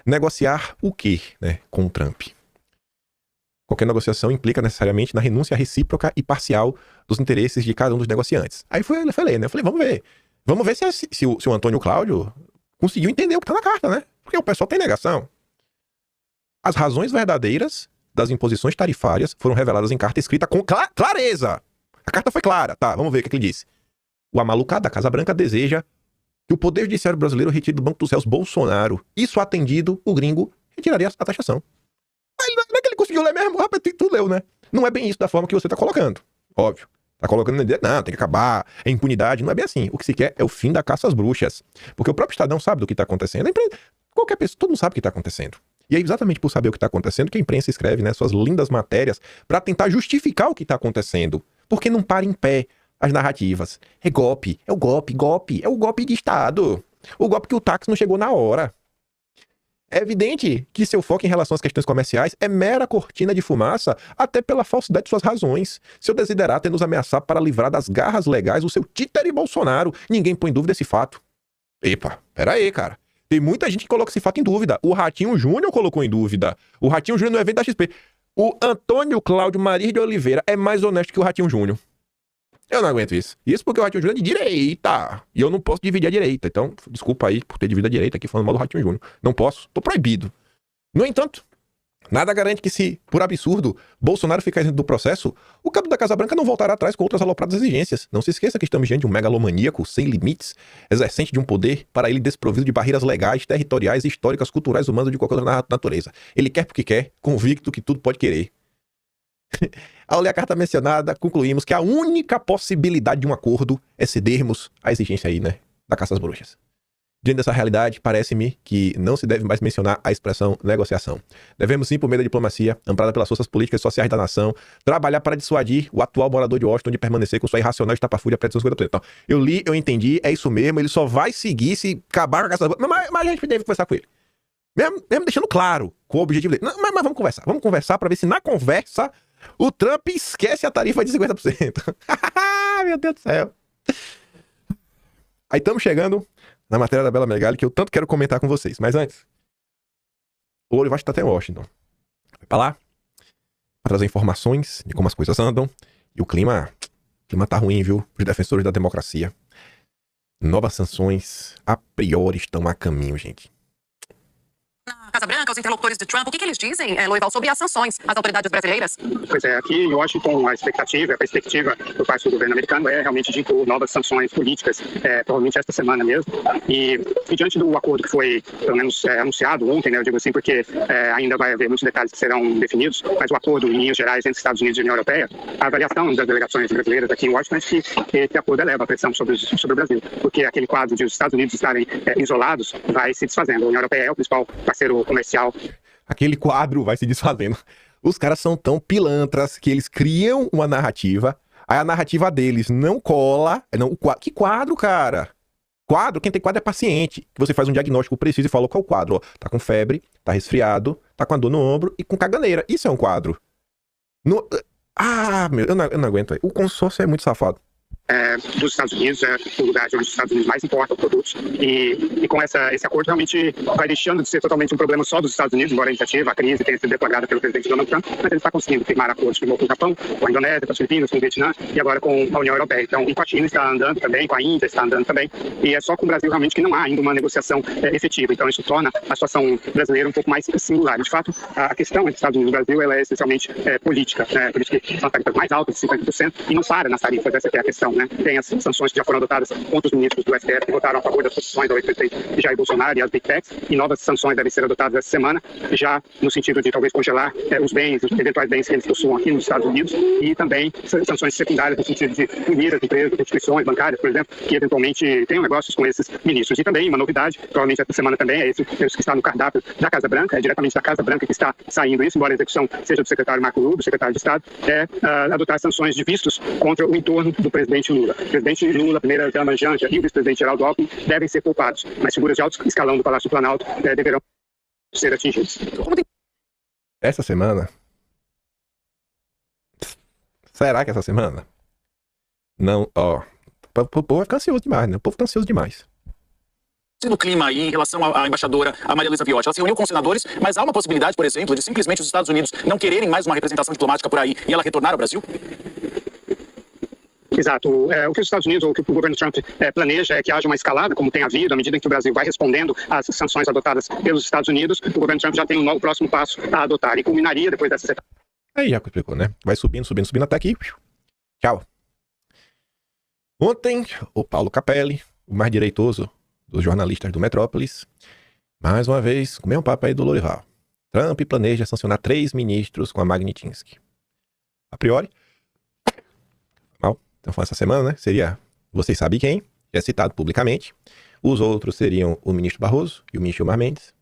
Negociar o quê, né, com o Trump? Qualquer negociação implica necessariamente na renúncia recíproca e parcial dos interesses de cada um dos negociantes. Aí eu falei, né? Eu falei, vamos ver. Vamos ver se o Antônio Cláudio conseguiu entender o que tá na carta, né? Porque o pessoal tem negação. As razões verdadeiras das imposições tarifárias foram reveladas em carta escrita com clareza. A carta foi clara, tá? Vamos ver o que ele disse. O amalucado da Casa Branca deseja que o Poder Judiciário brasileiro retire do Banco dos Réus Bolsonaro. Isso atendido, o gringo retiraria a taxação. Aí não é que ele conseguiu ler mesmo, rapaz, tu leu, né? Não é bem isso da forma que você tá colocando. Óbvio. Tá colocando na ideia, não, tem que acabar, é impunidade. Não é bem assim. O que se quer é o fim da caça às bruxas. Porque o próprio Estadão sabe do que tá acontecendo. Qualquer pessoa, todo mundo sabe o que tá acontecendo. E é exatamente por saber o que tá acontecendo que a imprensa escreve, né, suas lindas matérias pra tentar justificar o que tá acontecendo. Porque não para em pé as narrativas. É golpe, é o golpe, é o golpe de Estado. O golpe que o táxi não chegou na hora. É evidente que seu foco em relação às questões comerciais é mera cortina de fumaça, até pela falsidade de suas razões. Seu desiderato é nos ameaçar para livrar das garras legais o seu títere Bolsonaro. Ninguém põe em dúvida esse fato. Epa, pera aí, cara. Tem muita gente que coloca esse fato em dúvida. O Ratinho Júnior colocou em dúvida. O Ratinho Júnior no evento da XP. O Antônio Cláudio Maria de Oliveira é mais honesto que o Ratinho Júnior. Eu não aguento isso. Isso porque o Ratinho Júnior é de direita. E eu não posso dividir a direita. Então, desculpa aí por ter dividido a direita aqui falando mal do Ratinho Júnior. Não posso. Tô proibido. No entanto, nada garante que se, por absurdo, Bolsonaro ficar isento do processo, o cabo da Casa Branca não voltará atrás com outras alopradas exigências. Não se esqueça que estamos diante de um megalomaníaco sem limites, exercente de um poder para ele desprovido de barreiras legais, territoriais, históricas, culturais, humanas ou de qualquer outra natureza. Ele quer porque quer, convicto que tudo pode querer. Ao ler a carta mencionada, concluímos que a única possibilidade de um acordo é cedermos à exigência aí, né, da caça às bruxas. Diante dessa realidade, parece-me que não se deve mais mencionar a expressão negociação. Devemos sim, por meio da diplomacia, amparada pelas forças políticas e sociais da nação, trabalhar para dissuadir o atual morador de Washington de permanecer com sua irracional estapafúria perto dos 50%. Então, eu li, eu entendi, é isso mesmo, ele só vai seguir se acabar com a caça às bruxas. Mas a gente deve conversar com ele. Mesmo deixando claro qual o objetivo dele. Não, mas vamos conversar. Vamos conversar para ver se na conversa o Trump esquece a tarifa de 50%. Meu Deus do céu. Aí estamos chegando na matéria da Bela Megali, que eu tanto quero comentar com vocês. Mas antes, o Olivar está até em Washington. Vai pra lá para trazer informações de como as coisas andam. E o clima tá ruim, viu? Os defensores da democracia. Novas sanções a priori estão a caminho, gente. Na Casa Branca, os interlocutores de Trump, o que eles dizem, Loival, sobre as sanções às autoridades brasileiras? Pois é, aqui em Washington a perspectiva por parte do governo americano é realmente de impor novas sanções políticas, provavelmente esta semana mesmo. E diante do acordo que foi, pelo menos, anunciado ontem, né, eu digo assim, porque ainda vai haver muitos detalhes que serão definidos, mas o acordo, em linhas gerais, entre Estados Unidos e União Europeia, a avaliação das delegações brasileiras aqui em Washington é que esse acordo eleva a pressão sobre o Brasil, porque aquele quadro de os Estados Unidos estarem isolados vai se desfazendo. A União Europeia é o principal parceiro comercial. Aquele quadro vai se desfazendo. Os caras são tão pilantras que eles criam uma narrativa, aí a narrativa deles não cola. Não, que quadro, cara? Quadro, quem tem quadro é paciente. Você faz um diagnóstico preciso e fala qual é o quadro. Ó, tá com febre, tá resfriado, tá com a dor no ombro e com caganeira. Isso é um quadro. Eu não aguento aí. O consórcio é muito safado. Dos Estados Unidos, o lugar de onde os Estados Unidos mais importam produtos, e com esse acordo realmente vai deixando de ser totalmente um problema só dos Estados Unidos, embora a iniciativa, a crise tenha sido declarada pelo presidente Donald Trump, mas ele está conseguindo firmar acordos com o Japão, com a Indonésia, com as Filipinas, com o Vietnã e agora com a União Europeia. Então, e com a China está andando também, com a Índia está andando também, e é só com o Brasil realmente que não há ainda uma negociação efetiva. Então, isso torna a situação brasileira um pouco mais singular. De fato, a questão entre Estados Unidos e Brasil ela é essencialmente política, por isso que são as tarifas mais altas, de 50%, e não para nas tarifas, essa é a questão, né? Tem as sanções que já foram adotadas contra os ministros do STF que votaram a favor das posições do ex-presidente Jair Bolsonaro e as Big Techs, e novas sanções devem ser adotadas essa semana, já no sentido de talvez congelar os bens, os eventuais bens que eles possuam aqui nos Estados Unidos, e também sanções secundárias no sentido de punir as empresas, instituições bancárias, por exemplo, que eventualmente tenham negócios com esses ministros. E também uma novidade, provavelmente essa semana também, é esse que está no cardápio da Casa Branca, é diretamente da Casa Branca que está saindo isso, embora a execução seja do secretário Marco Rubio, secretário de Estado, adotar sanções de vistos contra o entorno do presidente Lula. O presidente Lula, a primeira-dama Janja e o vice-presidente Geraldo Alckmin devem ser poupados, mas figuras de alto escalão do Palácio do Planalto deverão ser atingidas. Essa semana? Será que essa semana? Não, ó. O povo vai ficar ansioso demais, né? O povo tá ansioso demais. no clima aí em relação à embaixadora, a Maria Luísa Viotti? Ela se reuniu com os senadores, mas há uma possibilidade, por exemplo, de simplesmente os Estados Unidos não quererem mais uma representação diplomática por aí e ela retornar ao Brasil? Exato. O que os Estados Unidos, ou o que o governo Trump planeja é que haja uma escalada, como tem havido, à medida em que o Brasil vai respondendo às sanções adotadas pelos Estados Unidos, o governo Trump já tem um novo próximo passo a adotar e culminaria depois dessa etapa. Aí já explicou, né? Vai subindo, subindo, subindo até aqui. Tchau. Ontem, o Paulo Capelli, o mais direitoso dos jornalistas do Metrópolis, mais uma vez, comeu um papo aí do Lorival. Trump planeja sancionar 3 ministros com a Magnitsky. A priori, mal, então foi essa semana, né? Seria, vocês sabem quem, é citado publicamente. Os outros seriam o ministro Barroso e o ministro Gilmar Mendes.